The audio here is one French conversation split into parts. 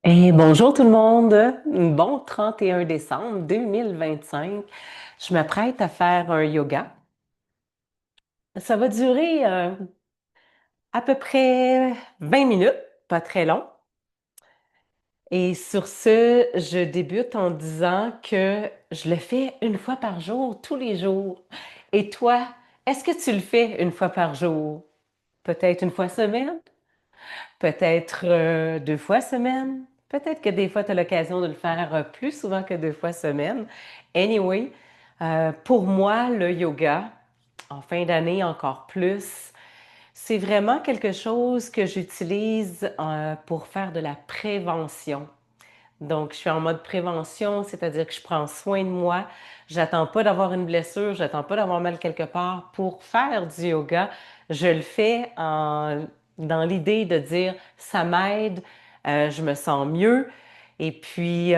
Bonjour tout le monde. Bon 31 décembre 2025. Je m'apprête à faire un yoga. Ça va durer à peu près 20 minutes, pas très long. Et sur ce, je débute en disant que je le fais une fois par jour, tous les jours. Et toi, est-ce que tu le fais une fois par jour? Peut-être une fois semaine? Peut-être deux fois semaine. Peut-être que des fois, tu as l'occasion de le faire plus souvent que deux fois semaine. Anyway, pour moi, le yoga, en fin d'année encore plus, c'est vraiment quelque chose que j'utilise pour faire de la prévention. Donc, je suis en mode prévention, c'est-à-dire que je prends soin de moi. J'attends pas d'avoir une blessure, j'attends pas d'avoir mal quelque part pour faire du yoga. Je le fais dans l'idée de dire ça m'aide, je me sens mieux. Et puis,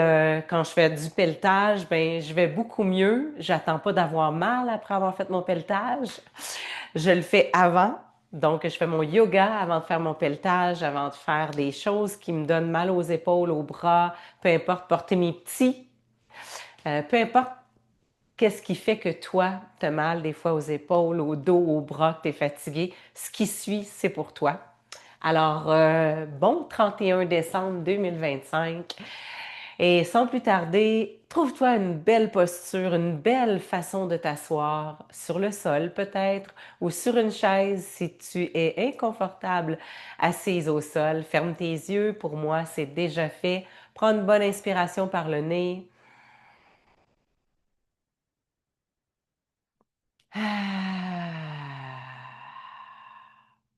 quand je fais du pelletage, ben, je vais beaucoup mieux. J'attends pas d'avoir mal après avoir fait mon pelletage. Je le fais avant. Donc, je fais mon yoga avant de faire mon pelletage, avant de faire des choses qui me donnent mal aux épaules, aux bras, peu importe, porter mes petits, peu importe qu'est-ce qui fait que toi, tu as mal des fois aux épaules, au dos, au bras, que tu es fatigué. Ce qui suit, c'est pour toi. Alors, bon 31 décembre 2025. Et sans plus tarder, trouve-toi une belle posture, une belle façon de t'asseoir sur le sol peut-être ou sur une chaise si tu es inconfortable assise au sol. Ferme tes yeux, pour moi c'est déjà fait. Prends une bonne inspiration par le nez. Ah.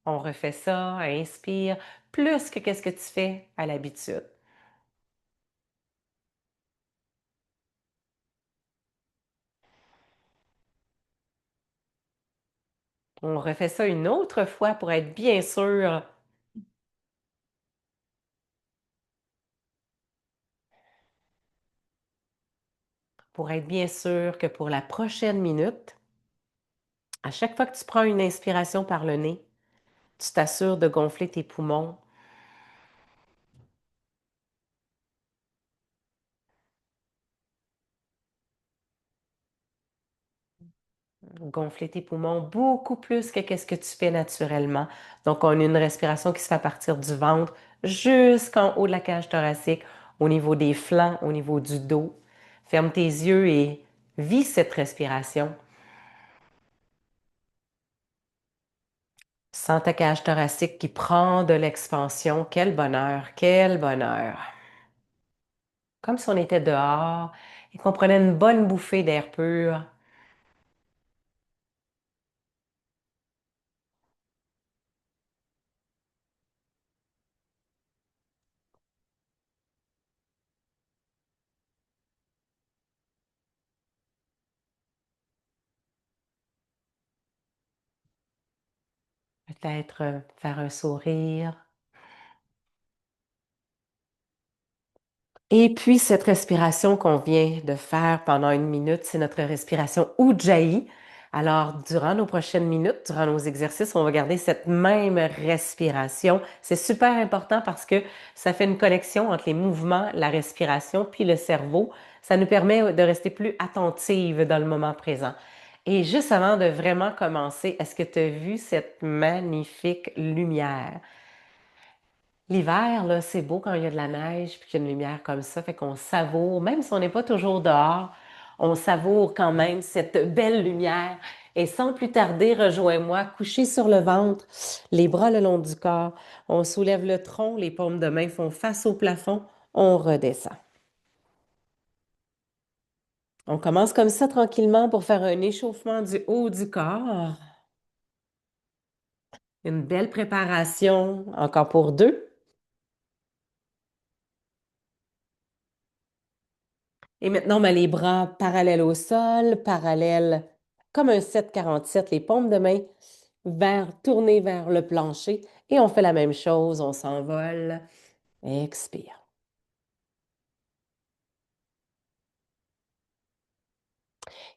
On refait ça, inspire plus que qu'est-ce que tu fais à l'habitude. On refait ça une autre fois pour être bien sûr que pour la prochaine minute, à chaque fois que tu prends une inspiration par le nez, tu t'assures de gonfler tes poumons. Gonfler tes poumons beaucoup plus que qu'est-ce que tu fais naturellement. Donc, on a une respiration qui se fait à partir du ventre jusqu'en haut de la cage thoracique, au niveau des flancs, au niveau du dos. Ferme tes yeux et vis cette respiration. Sens ta cage thoracique qui prend de l'expansion. Quel bonheur, quel bonheur. Comme si on était dehors et qu'on prenait une bonne bouffée d'air pur. Peut-être faire un sourire. Et puis, cette respiration qu'on vient de faire pendant une minute, c'est notre respiration Ujjayi. Alors, durant nos prochaines minutes, durant nos exercices, on va garder cette même respiration. C'est super important parce que ça fait une connexion entre les mouvements, la respiration, puis le cerveau. Ça nous permet de rester plus attentive dans le moment présent. Et juste avant de vraiment commencer, est-ce que tu as vu cette magnifique lumière? L'hiver, là, c'est beau quand il y a de la neige puis qu'il y a une lumière comme ça, fait qu'on savoure, même si on n'est pas toujours dehors, on savoure quand même cette belle lumière. Et sans plus tarder, rejoins-moi, couché sur le ventre, les bras le long du corps. On soulève le tronc, les paumes de main font face au plafond, on redescend. On commence comme ça tranquillement pour faire un échauffement du haut du corps. Une belle préparation, encore pour deux. Et maintenant, on met les bras parallèles au sol, parallèles comme un 7,47, les paumes de main tournées vers le plancher. Et on fait la même chose, on s'envole. Expire.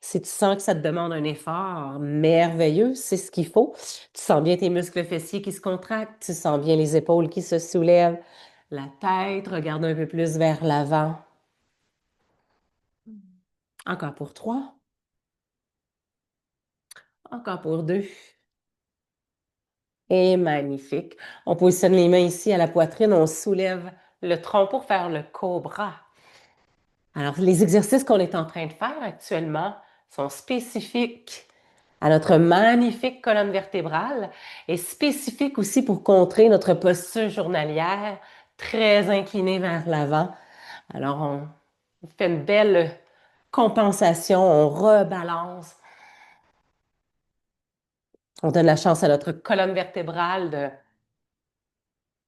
Si tu sens que ça te demande un effort merveilleux, c'est ce qu'il faut. Tu sens bien tes muscles fessiers qui se contractent, tu sens bien les épaules qui se soulèvent, La tête, regarde un peu plus vers l'avant. Encore pour 3. Encore pour 2. Et magnifique. On positionne les mains ici à la poitrine. On soulève le tronc pour faire le cobra. Alors, les exercices qu'on est en train de faire actuellement sont spécifiques à notre magnifique colonne vertébrale et spécifiques aussi pour contrer notre posture journalière très inclinée vers l'avant. Alors, on fait une belle compensation, on rebalance. On donne la chance à notre colonne vertébrale de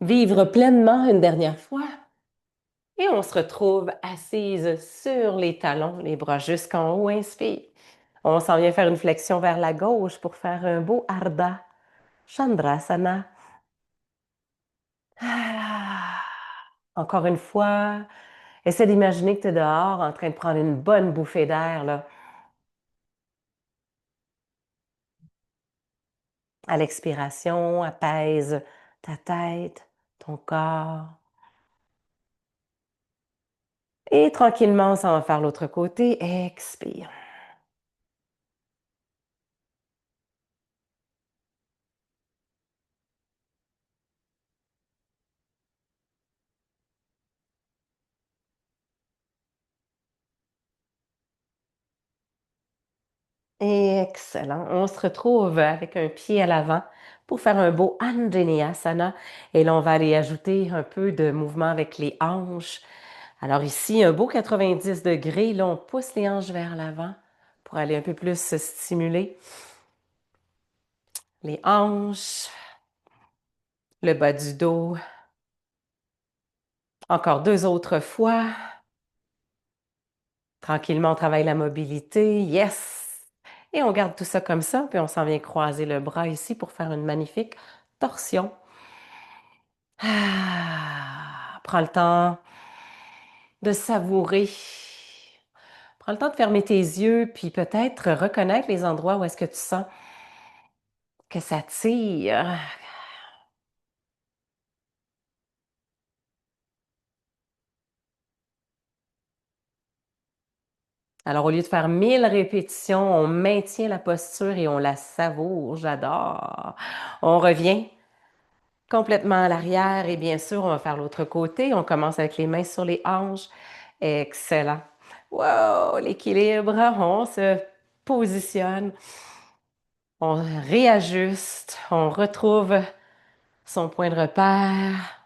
vivre pleinement une dernière fois. Et on se retrouve assise sur les talons, les bras jusqu'en haut, inspire. On s'en vient faire une flexion vers la gauche pour faire un beau Ardha Chandrasana. Ah. Encore une fois, essaie d'imaginer que tu es dehors en train de prendre une bonne bouffée d'air, là. À l'expiration, apaise ta tête, ton corps. Et tranquillement, ça va faire l'autre côté. Expire. Excellent. On se retrouve avec un pied à l'avant pour faire un beau Anjaneyasana. Et là, on va aller ajouter un peu de mouvement avec les hanches. Alors ici, un beau 90 degrés. Là, on pousse les hanches vers l'avant pour aller un peu plus se stimuler. Les hanches, le bas du dos. Encore 2 autres fois. Tranquillement, on travaille la mobilité. Yes! Et on garde tout ça comme ça, puis on s'en vient croiser le bras ici pour faire une magnifique torsion. Ah, prends le temps de savourer. Prends le temps de fermer tes yeux, puis peut-être reconnaître les endroits où est-ce que tu sens que ça tire. Alors, au lieu de faire 1000 répétitions, on maintient la posture et on la savoure. J'adore. On revient complètement à l'arrière et bien sûr, on va faire l'autre côté. On commence avec les mains sur les hanches. Excellent. Wow, l'équilibre. On se positionne. On réajuste, on retrouve son point de repère,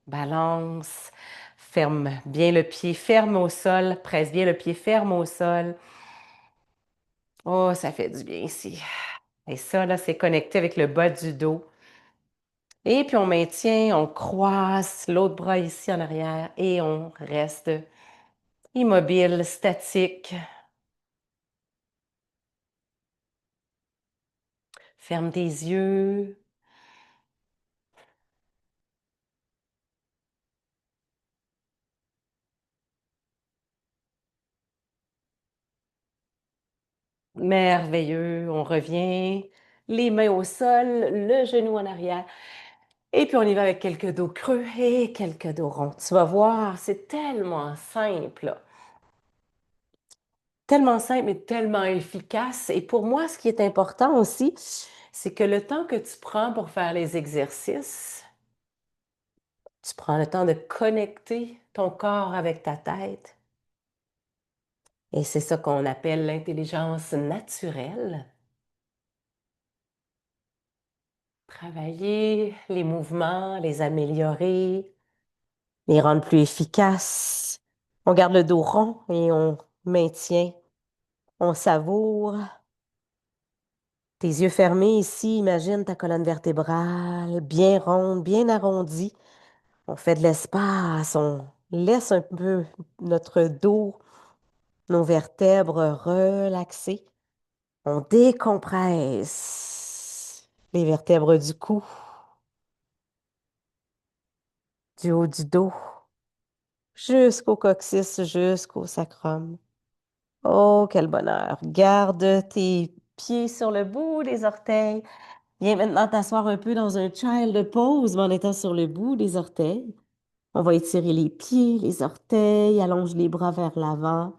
balance, ferme bien le pied, ferme au sol, presse bien le pied ferme au sol. Oh, ça fait du bien ici. Et ça, là, c'est connecté avec le bas du dos. Et puis on maintient, on croise l'autre bras ici en arrière et on reste immobile, statique. Ferme tes yeux. Merveilleux. On revient. Les mains au sol, le genou en arrière. Et puis on y va avec quelques dos creux et quelques dos ronds. Tu vas voir, c'est tellement simple. Tellement simple et tellement efficace. Et pour moi, ce qui est important aussi, c'est que le temps que tu prends pour faire les exercices, tu prends le temps de connecter ton corps avec ta tête. Et c'est ça qu'on appelle l'intelligence naturelle. Travailler les mouvements, les améliorer, les rendre plus efficaces. On garde le dos rond et on maintient, on savoure. Tes yeux fermés ici, imagine ta colonne vertébrale bien ronde, bien arrondie. On fait de l'espace, on laisse un peu notre dos, nos vertèbres relaxer. On décompresse les vertèbres du cou, du haut du dos, jusqu'au coccyx, jusqu'au sacrum. Oh, quel bonheur. Garde tes pieds sur le bout des orteils. Viens maintenant t'asseoir un peu dans un child pose, mais en étant sur le bout des orteils. On va étirer les pieds, les orteils, allonge les bras vers l'avant.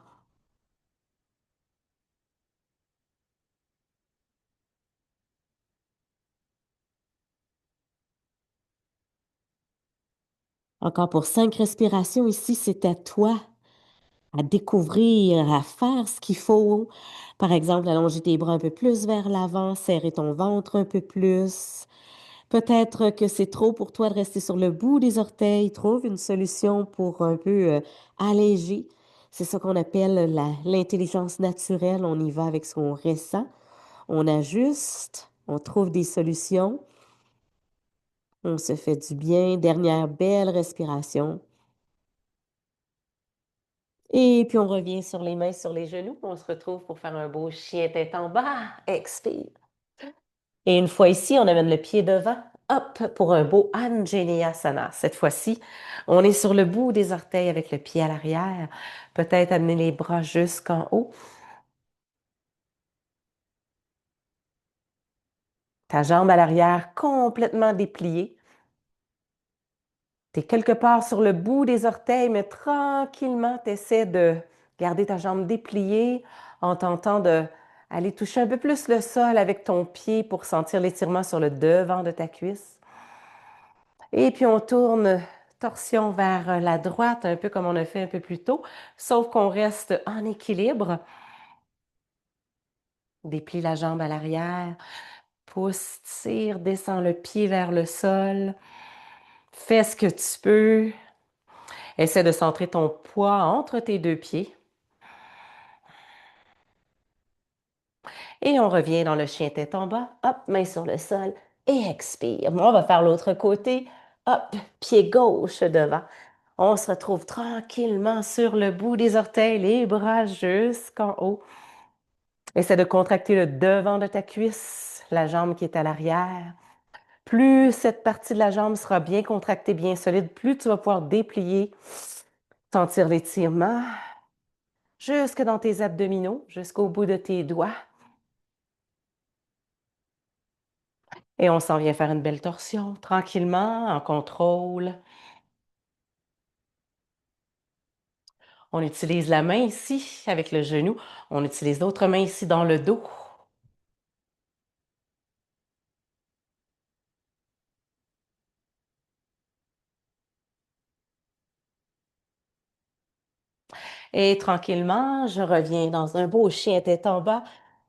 Encore pour 5 respirations ici, c'est à toi à découvrir, à faire ce qu'il faut. Par exemple, allonger tes bras un peu plus vers l'avant, serrer ton ventre un peu plus. Peut-être que c'est trop pour toi de rester sur le bout des orteils. Trouve une solution pour un peu alléger. C'est ça qu'on appelle l'intelligence naturelle. On y va avec ce qu'on ressent. On ajuste, on trouve des solutions, on se fait du bien. Dernière belle respiration. Et puis on revient sur les mains, sur les genoux. On se retrouve pour faire un beau chien tête en bas. Expire. Et une fois ici, on amène le pied devant. Hop, pour un beau Anjaneyasana. Cette fois-ci, on est sur le bout des orteils avec le pied à l'arrière. Peut-être amener les bras jusqu'en haut. Ta jambe à l'arrière complètement dépliée. Tu es quelque part sur le bout des orteils, mais tranquillement, tu essaies de garder ta jambe dépliée en tentant de aller toucher un peu plus le sol avec ton pied pour sentir l'étirement sur le devant de ta cuisse. Et puis on tourne torsion vers la droite, un peu comme on a fait un peu plus tôt, sauf qu'on reste en équilibre. Déplie la jambe à l'arrière, pousse, tire, descends le pied vers le sol. Fais ce que tu peux. Essaie de centrer ton poids entre tes deux pieds. Et on revient dans le chien tête en bas. Hop, main sur le sol et expire. On va faire l'autre côté. Hop, pied gauche devant. On se retrouve tranquillement sur le bout des orteils, les bras jusqu'en haut. Essaie de contracter le devant de ta cuisse, la jambe qui est à l'arrière. Plus cette partie de la jambe sera bien contractée, bien solide, plus tu vas pouvoir déplier, sentir l'étirement jusque dans tes abdominaux, jusqu'au bout de tes doigts. Et on s'en vient faire une belle torsion, tranquillement, en contrôle. On utilise la main ici avec le genou. On utilise l'autre main ici dans le dos. Et tranquillement, je reviens dans un beau chien tête en bas.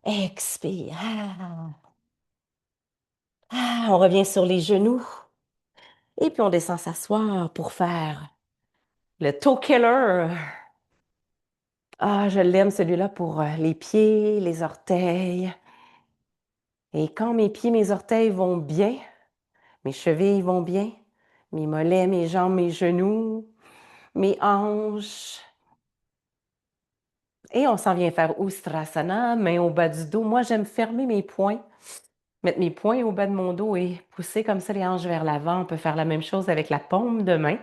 Expire. On revient sur les genoux. Et puis on descend s'asseoir pour faire le toe killer. Ah, je l'aime celui-là pour les pieds, les orteils. Et quand mes pieds, mes orteils vont bien, mes chevilles vont bien, mes mollets, mes jambes, mes genoux, mes hanches. Et on s'en vient faire Ustrasana, main au bas du dos. Moi, j'aime fermer mes poings, mettre mes poings au bas de mon dos et pousser comme ça les hanches vers l'avant. On peut faire la même chose avec la paume de main.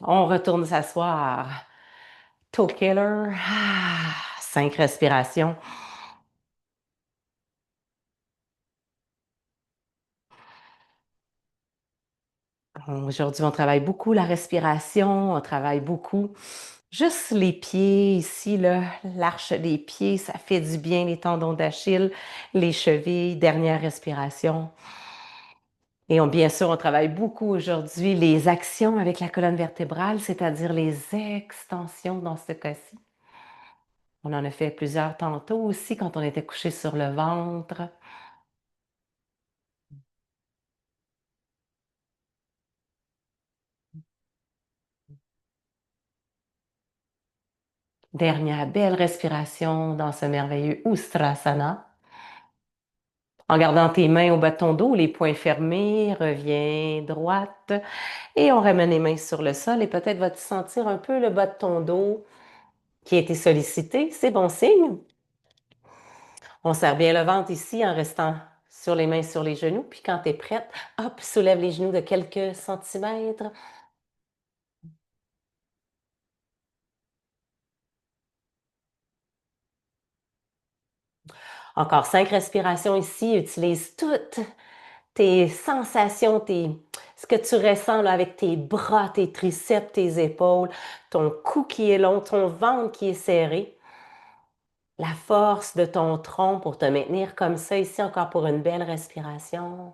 On retourne s'asseoir. Toe killer. 5 respirations. Aujourd'hui, on travaille beaucoup la respiration, on travaille beaucoup juste les pieds ici, là, l'arche des pieds, ça fait du bien, les tendons d'Achille, les chevilles, dernière respiration. Et bien sûr, on travaille beaucoup aujourd'hui les actions avec la colonne vertébrale, c'est-à-dire les extensions dans ce cas-ci. On en a fait plusieurs tantôt aussi quand on était couché sur le ventre. Dernière belle respiration dans ce merveilleux Ustrasana. En gardant tes mains au bas de ton dos, les poings fermés, reviens droite et on ramène les mains sur le sol et peut-être vas-tu sentir un peu le bas de ton dos qui a été sollicité. C'est bon signe. On serre bien le ventre ici en restant sur les mains sur les genoux. Puis quand tu es prête, hop, soulève les genoux de quelques centimètres. Encore 5 respirations ici. Utilise toute tes sensations, ce que tu ressens là, avec tes bras, tes triceps, tes épaules, ton cou qui est long, ton ventre qui est serré, la force de ton tronc pour te maintenir comme ça ici encore pour une belle respiration.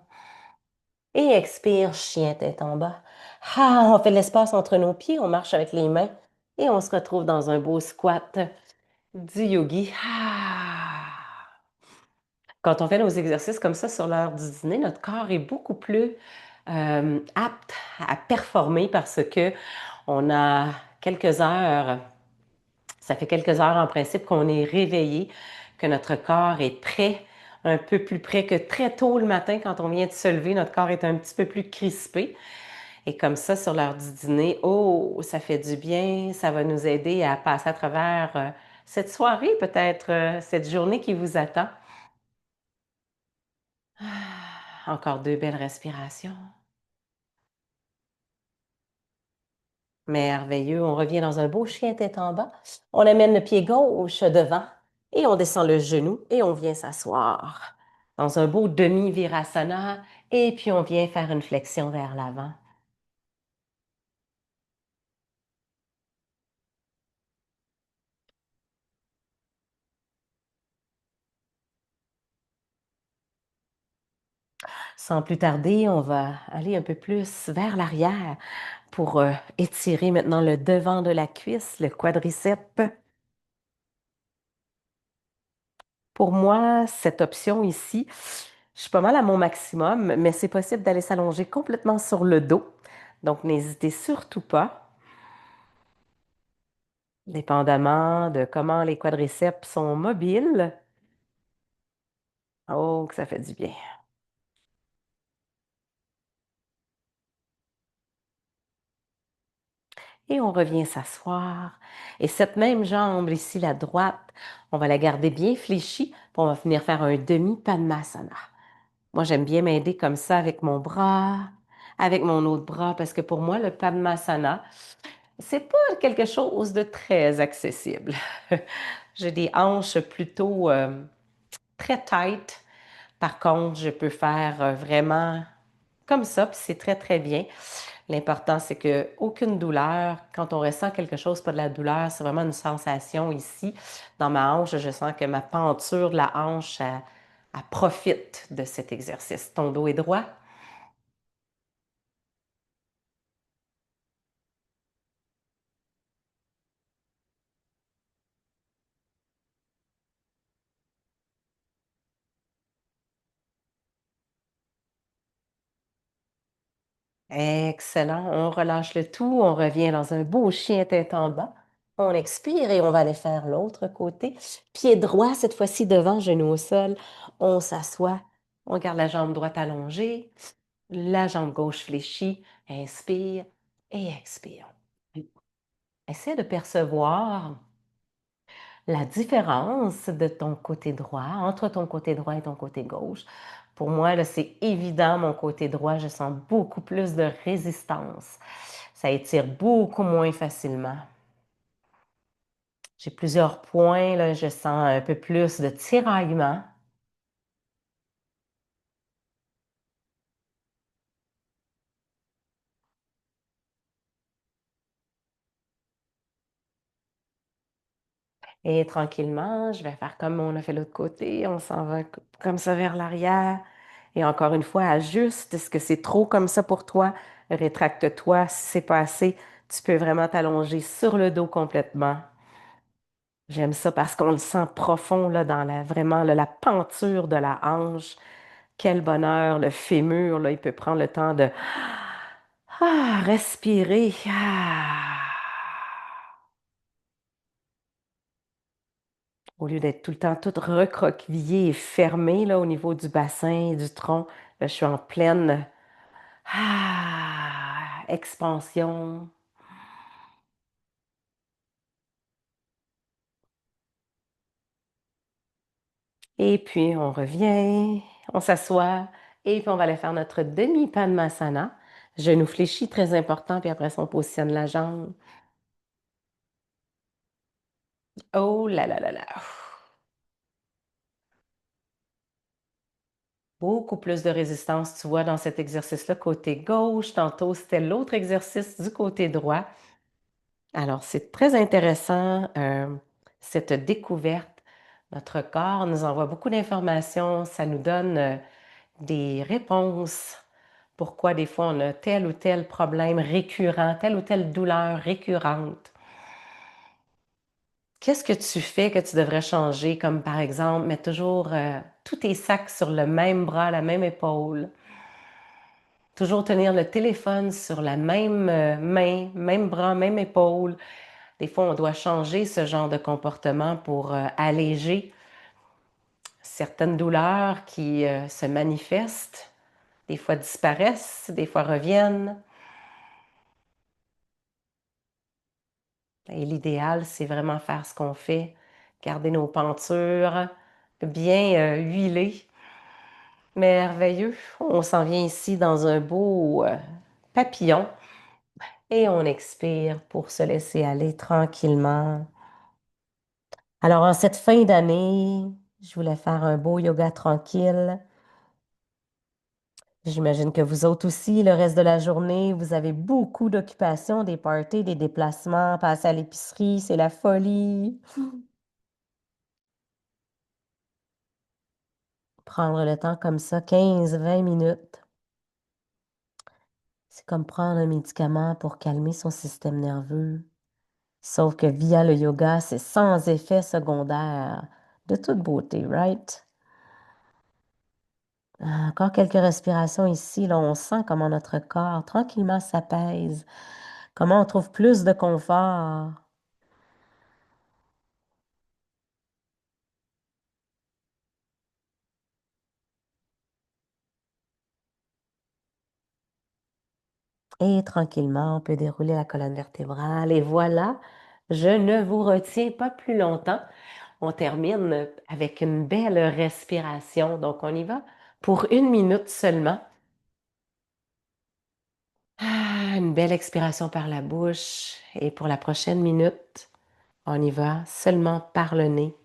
Et expire, chien tête en bas. Ah, on fait de l'espace entre nos pieds, on marche avec les mains et on se retrouve dans un beau squat du yogi. Ah. Quand on fait nos exercices comme ça sur l'heure du dîner, notre corps est beaucoup plus apte à performer parce que on a quelques heures, ça fait quelques heures en principe qu'on est réveillé, que notre corps est prêt, un peu plus près que très tôt le matin quand on vient de se lever, notre corps est un petit peu plus crispé. Et comme ça, sur l'heure du dîner, oh, ça fait du bien, ça va nous aider à passer à travers cette soirée, peut-être cette journée qui vous attend. Ah, encore deux belles respirations. Merveilleux. On revient dans un beau chien tête en bas. On amène le pied gauche devant et on descend le genou et on vient s'asseoir dans un beau demi-virasana et puis on vient faire une flexion vers l'avant. Sans plus tarder, on va aller un peu plus vers l'arrière pour étirer maintenant le devant de la cuisse, le quadriceps. Pour moi, cette option ici, je suis pas mal à mon maximum, mais c'est possible d'aller s'allonger complètement sur le dos. Donc, n'hésitez surtout pas, dépendamment de comment les quadriceps sont mobiles. Oh, que ça fait du bien. Et on revient s'asseoir. Et cette même jambe ici, la droite, on va la garder bien fléchie, puis on va venir faire un demi-padmasana. Moi, j'aime bien m'aider comme ça avec mon bras, avec mon autre bras, parce que pour moi, le Padmasana, c'est pas quelque chose de très accessible. J'ai des hanches plutôt très tight. Par contre, je peux faire vraiment comme ça, puis c'est très, très bien. L'important, c'est que aucune douleur. Quand on ressent quelque chose, pas de la douleur, c'est vraiment une sensation ici. Dans ma hanche, je sens que ma penture de la hanche, elle profite de cet exercice. Ton dos est droit? Excellent. On relâche le tout. On revient dans un beau chien tête en bas. On expire et on va aller faire l'autre côté. Pied droit, cette fois-ci devant, genou au sol. On s'assoit. On garde la jambe droite allongée, la jambe gauche fléchie. Inspire et expire. Essaie de percevoir la différence de ton côté droit, entre ton côté droit et ton côté gauche. Pour moi, là, c'est évident, mon côté droit, je sens beaucoup plus de résistance. Ça étire beaucoup moins facilement. J'ai plusieurs points, là, je sens un peu plus de tiraillement. Et tranquillement, je vais faire comme on a fait l'autre côté. On s'en va comme ça vers l'arrière. Et encore une fois, ajuste. Est-ce que c'est trop comme ça pour toi? Rétracte-toi. Si c'est pas assez, tu peux vraiment t'allonger sur le dos complètement. J'aime ça parce qu'on le sent profond là, dans vraiment là, la penture de la hanche. Quel bonheur, le fémur, là, il peut prendre le temps de respirer. Au lieu d'être tout le temps tout recroquevillé et fermé là, au niveau du bassin et du tronc, là, je suis en pleine expansion. Et puis, on revient, on s'assoit, et puis on va aller faire notre demi-padmasana. Genou fléchi, très important, puis après ça, on positionne la jambe. Oh là là là là. Beaucoup plus de résistance, tu vois, dans cet exercice-là, côté gauche. Tantôt, c'était l'autre exercice du côté droit. Alors, c'est très intéressant, cette découverte. Notre corps nous envoie beaucoup d'informations, ça nous donne des réponses. Pourquoi des fois on a tel ou tel problème récurrent, telle ou telle douleur récurrente. Qu'est-ce que tu fais que tu devrais changer, comme par exemple mettre toujours tous tes sacs sur le même bras, la même épaule, toujours tenir le téléphone sur la même main, même bras, même épaule. Des fois, on doit changer ce genre de comportement pour alléger certaines douleurs qui se manifestent, des fois disparaissent, des fois reviennent. Et l'idéal, c'est vraiment faire ce qu'on fait, garder nos pentures bien huilées. Merveilleux. On s'en vient ici dans un beau papillon et on expire pour se laisser aller tranquillement. Alors, en cette fin d'année, je voulais faire un beau yoga tranquille. J'imagine que vous autres aussi, le reste de la journée, vous avez beaucoup d'occupations, des parties, des déplacements, passer à l'épicerie, c'est la folie. Prendre le temps comme ça, 15-20 minutes. C'est comme prendre un médicament pour calmer son système nerveux. Sauf que via le yoga, c'est sans effet secondaire. De toute beauté, right? Encore quelques respirations ici. Là, on sent comment notre corps tranquillement s'apaise. Comment on trouve plus de confort. Et tranquillement, on peut dérouler la colonne vertébrale. Et voilà, je ne vous retiens pas plus longtemps. On termine avec une belle respiration. Donc, on y va pour 1 minute seulement. Une belle expiration par la bouche. Et pour la prochaine minute, on y va seulement par le nez.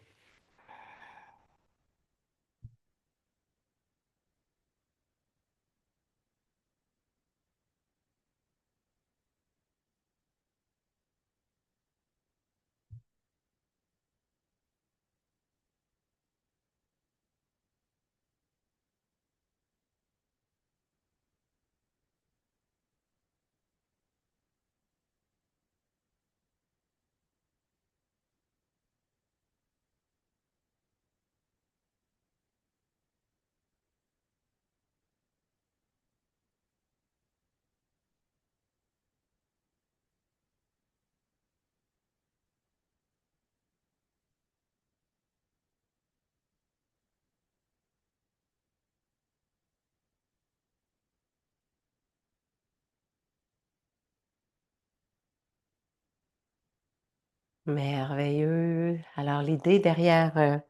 Merveilleux. Alors, l'idée derrière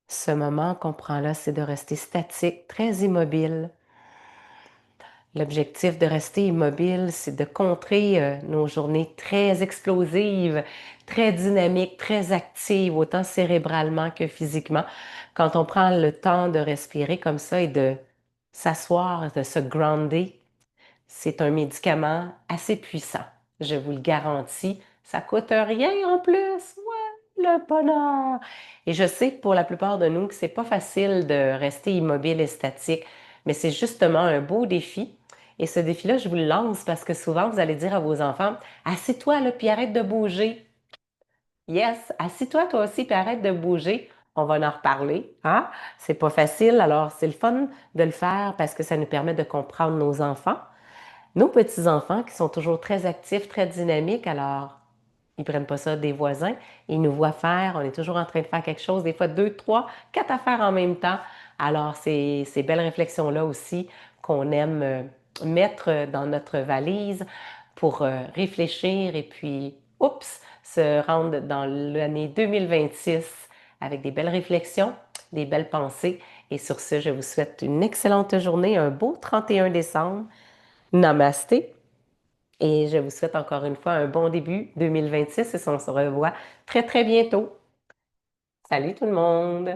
ce moment qu'on prend là, c'est de rester statique, très immobile. L'objectif de rester immobile, c'est de contrer nos journées très explosives, très dynamiques, très actives, autant cérébralement que physiquement. Quand on prend le temps de respirer comme ça et de s'asseoir, de se grounder, c'est un médicament assez puissant. Je vous le garantis. Ça coûte rien en plus. Ouais, le bonheur. Et je sais que pour la plupart de nous que c'est pas facile de rester immobile et statique, mais c'est justement un beau défi. Et ce défi-là, je vous le lance parce que souvent, vous allez dire à vos enfants, assis-toi là, puis arrête de bouger. Yes, assis-toi toi aussi, puis arrête de bouger. On va en reparler, hein? C'est pas facile, alors c'est le fun de le faire parce que ça nous permet de comprendre nos enfants. Nos petits-enfants qui sont toujours très actifs, très dynamiques, alors ils prennent pas ça des voisins. Ils nous voient faire, on est toujours en train de faire quelque chose, des fois deux, trois, quatre affaires en même temps. Alors, c'est ces belles réflexions-là aussi qu'on aime mettre dans notre valise pour réfléchir et puis, oups, se rendre dans l'année 2026 avec des belles réflexions, des belles pensées. Et sur ce, je vous souhaite une excellente journée, un beau 31 décembre. Namasté. Et je vous souhaite encore une fois un bon début 2026 et on se revoit très, très bientôt. Salut tout le monde!